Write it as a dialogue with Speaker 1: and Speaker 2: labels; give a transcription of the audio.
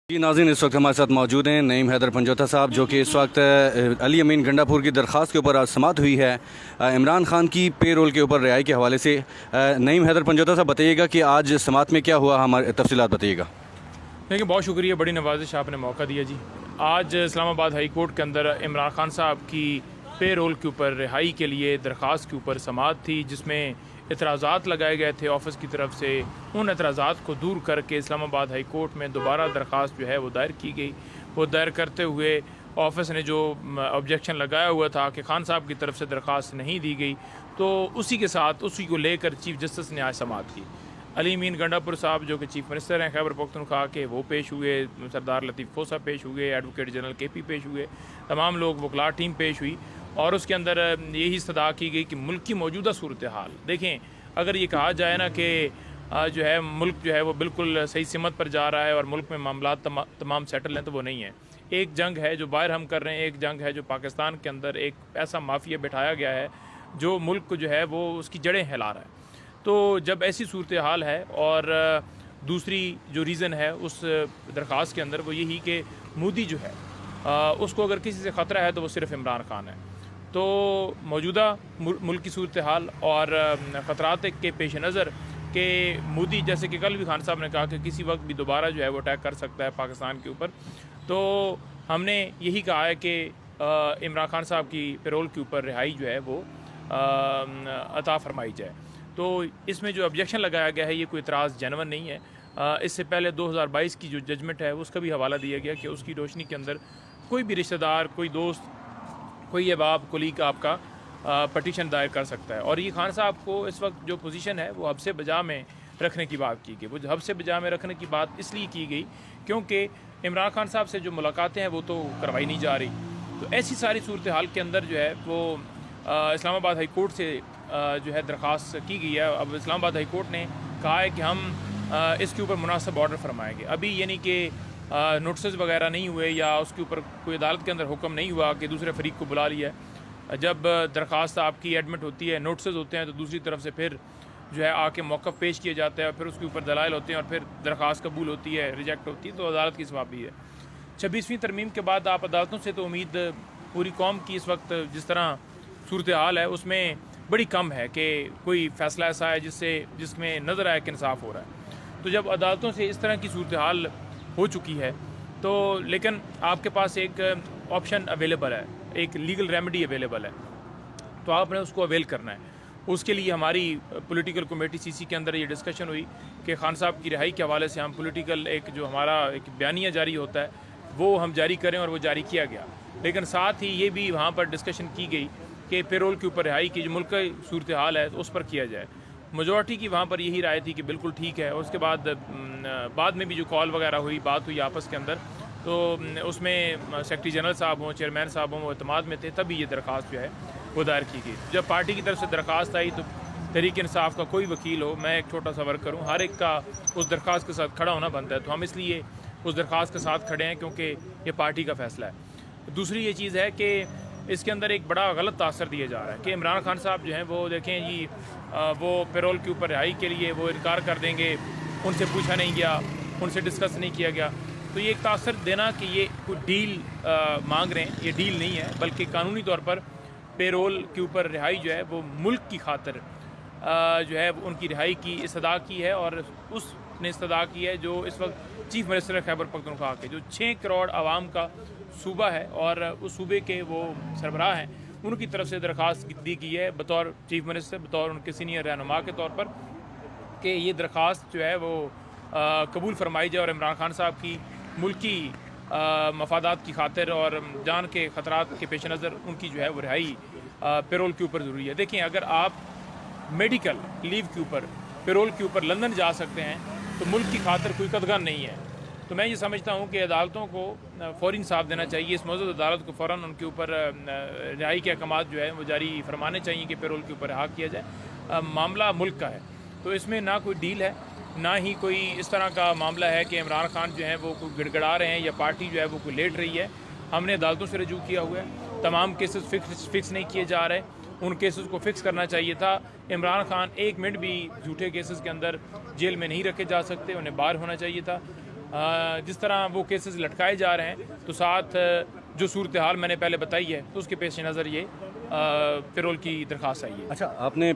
Speaker 1: जी नाज़रीन, इस वक्त हमारे साथ मौजूद हैं नईम हैदर पंजोता साहब, जो कि इस वक्त अली अमीन गंडापुर की दरख्वास्त के ऊपर आज समाअत हुई है इमरान खान की पे रोल के ऊपर रिहाई के हवाले से। नईम हैदर पंजोता साहब, बताइएगा कि आज समाअत में क्या हुआ, हमारे तफसीलात बताइएगा।
Speaker 2: देखिए, बहुत शुक्रिया, बड़ी नवाजिश आपने मौका दिया जी। आज इस्लामाबाद हाई कोर्ट के अंदर इमरान खान साहब की पे रोल के ऊपर रिहाई के लिए दरख्वास्त के ऊपर समाअत थी, जिसमें एतराज़ात लगाए गए थे ऑफ़िस की तरफ से। उन एतराज़ात को दूर करके इस्लामाबाद हाई कोर्ट में दोबारा दरख्वास्त जो है वो दायर की गई। वो दायर करते हुए ऑफ़िस ने जो ऑब्जेक्शन लगाया हुआ था कि खान साहब की तरफ से दरख्वास्त नहीं दी गई, तो उसी के साथ उसी को लेकर चीफ़ जस्टिस ने आज समाअत की। अली अमीन गंडापुर साहब जो कि चीफ मिनिस्टर हैं खैबर पख्तूनख्वा के, वो पेश हुए, सरदार लतीफ़ खोसा पेश हुए, एडवोकेट जनरल KP पेश हुए, तमाम लोग वकला टीम पेश हुई और उसके अंदर यही इस्तदा की गई कि मुल्क की मौजूदा सूरत हाल देखें। अगर ये कहा जाए ना कि जो है मुल्क जो है वो बिल्कुल सही सिमत पर जा रहा है और मुल्क में मामला तमाम सेटल हैं, तो वो नहीं है। एक जंग है जो बाहर हम कर रहे हैं, एक जंग है जो पाकिस्तान के अंदर एक ऐसा माफिया बिठाया गया है जो मुल्क को जो है वो उसकी जड़ें हिला रहा है। तो जब ऐसी सूरत हाल है और दूसरी जो रीज़न है उस दरख्वास्त के अंदर वो यही कि मोदी जो है उसको अगर किसी से ख़तरा है तो वो सिर्फ इमरान खान है। तो मौजूदा मुल्क की सूरत हाल और ख़तरात के पेश नज़र कि मोदी, जैसे कि कल भी खान साहब ने कहा कि किसी वक्त भी दोबारा जो है वो अटैक कर सकता है पाकिस्तान के ऊपर, तो हमने यही कहा है कि इमरान खान साहब की पेरोल के ऊपर रिहाई जो है वो अता फरमाई जाए। तो इसमें जो ऑब्जेक्शन लगाया गया है ये कोई इतराज़ जनवन नहीं है। इससे पहले 2022 की जो जजमेंट है उसका भी हवाला दिया गया कि उसकी रोशनी के अंदर कोई भी रिश्तेदार, कोई दोस्त, कोई अहबाब, कोलीग आपका पटिशन दायर कर सकता है। और ये खान साहब को इस वक्त जो पोजीशन है वो हब से बजा में रखने की बात की गई। वो हब से बजा में रखने की बात इसलिए की गई क्योंकि इमरान खान साहब से जो मुलाकातें हैं वो तो करवाई नहीं जा रही। तो ऐसी सारी सूरत हाल के अंदर जो है वो इस्लामाबाद हाई कोर्ट से जो है दरख्वास्त की गई है। अब इस्लामाबाद हाई कोर्ट ने कहा है कि हम इसके ऊपर मुनासिब ऑर्डर फरमाएंगे। अभी यानी कि नोटिस वगैरह नहीं हुए या उसके ऊपर कोई अदालत के अंदर हुक्म नहीं हुआ कि दूसरे फरीक को बुला लिया। जब दरख्वास्त आपकी एडमिट होती है, नोटिस होते हैं, तो दूसरी तरफ से फिर जो है आके मौक़िफ़ पेश किया जाता है, फिर उसके ऊपर दलाइल होते हैं और फिर दरख्वास्त कबूल होती है, रिजेक्ट होती है, तो अदालत की सवाबी है। 26वीं तरमीम के बाद आप अदालतों से तो उम्मीद पूरी कौम की इस वक्त जिस तरह सूरत हाल है उसमें बड़ी कम है कि कोई फ़ैसला ऐसा है जिसमें नज़र आए कि इंसाफ हो रहा है। तो जब अदालतों से इस तरह की सूरत हाल हो चुकी है तो लेकिन आपके पास एक ऑप्शन अवेलेबल है, एक लीगल रेमेडी अवेलेबल है, तो आपने उसको अवेल करना है। उसके लिए हमारी पॉलिटिकल कमेटी CC के अंदर ये डिस्कशन हुई कि खान साहब की रिहाई के हवाले से हम पॉलिटिकल एक जो हमारा एक बयानिया जारी होता है वो हम जारी करें, और वो जारी किया गया। लेकिन साथ ही ये भी वहाँ पर डिस्कशन की गई कि पेरोल के ऊपर रिहाई की जो मुल्क की सूरत हाल है तो उस पर किया जाए। मेजॉरिटी की वहाँ पर यही राय थी कि बिल्कुल ठीक है। और उसके बाद में भी जो कॉल वगैरह हुई, बात हुई आपस के अंदर, तो उसमें सेक्रेटरी जनरल साहब हों, चेयरमैन साहब हों, वो एतमाद में थे, तभी ये दरख्वास्त जो है वो दायर की गई। जब पार्टी की तरफ से दरख्वास्त आई तो तहरीक इंसाफ का कोई वकील हो, मैं एक छोटा सा वर्क करूँ, हर एक का उस दरख्वास्त के साथ खड़ा होना बनता है। तो हम इसलिए उस दरख्वास्त के साथ खड़े हैं क्योंकि ये पार्टी का फ़ैसला है। दूसरी ये चीज़ है कि इसके अंदर एक बड़ा गलत तासर दिया जा रहा है कि इमरान खान साहब जो हैं वो देखें जी, वो पेरोल के ऊपर रिहाई के लिए वो इनकार कर देंगे, उनसे पूछा नहीं गया, उनसे डिस्कस नहीं किया गया। तो ये एक तासर देना कि ये कोई डील मांग रहे हैं, ये डील नहीं है, बल्कि कानूनी तौर पर पेरोल के ऊपर रिहाई जो है वो मुल्क की खातिर जो है उनकी रिहाई की इस्तदा की है। और उसने इस्तदा की है जो इस वक्त चीफ मिनिस्टर खैबर पख्तूनख्वा के, जो 6 करोड़ आवाम का सूबा है और उस सूबे के वो सरबराह हैं, उनकी तरफ से दरख्वास्त दी गई है बतौर चीफ मिनिस्टर, बतौर उनके सीनियर रहनुमा के तौर पर, कि ये दरख्वास्त जो है वो कबूल फरमाई जाए और इमरान खान साहब की मुल्की मफादात की खातिर और जान के ख़तरात के पेश नज़र उनकी जो है वो रिहाई पेरोल के ऊपर ज़रूरी है। देखें, अगर आप मेडिकल लीव के ऊपर पेरोल के ऊपर लंदन जा सकते हैं तो मुल्क की खातिर कोई कदगन नहीं है। तो मैं ये समझता हूँ कि अदालतों को फ़ौरी इंसाफ देना चाहिए। इस मौजूद अदालत को फ़ौरन उनके ऊपर रिहाई के अहकाम जो है वो जारी फरमाने चाहिए कि पेरोल के ऊपर रिहा किया जाए। मामला मुल्क का है, तो इसमें ना कोई डील है, ना ही कोई इस तरह का मामला है कि इमरान खान जो है वो कोई गिड़गड़ा रहे हैं या पार्टी जो है वो कोई लेट रही है। हमने अदालतों से रजू किया हुआ है, तमाम केसेस फिक्स नहीं किए जा रहे, उन केसेस को फिक्स करना चाहिए था। इमरान खान 1 मिनट भी झूठे केसेस के अंदर जेल में नहीं रखे जा सकते, उन्हें बाहर होना चाहिए था। जिस तरह वो केसेस लटकाए जा रहे हैं, तो साथ जो सूरत हाल मैंने पहले बताई है, तो उसके पेश नज़र ये पेरोल की दरख्वास्त आई है।
Speaker 1: अच्छा, आपने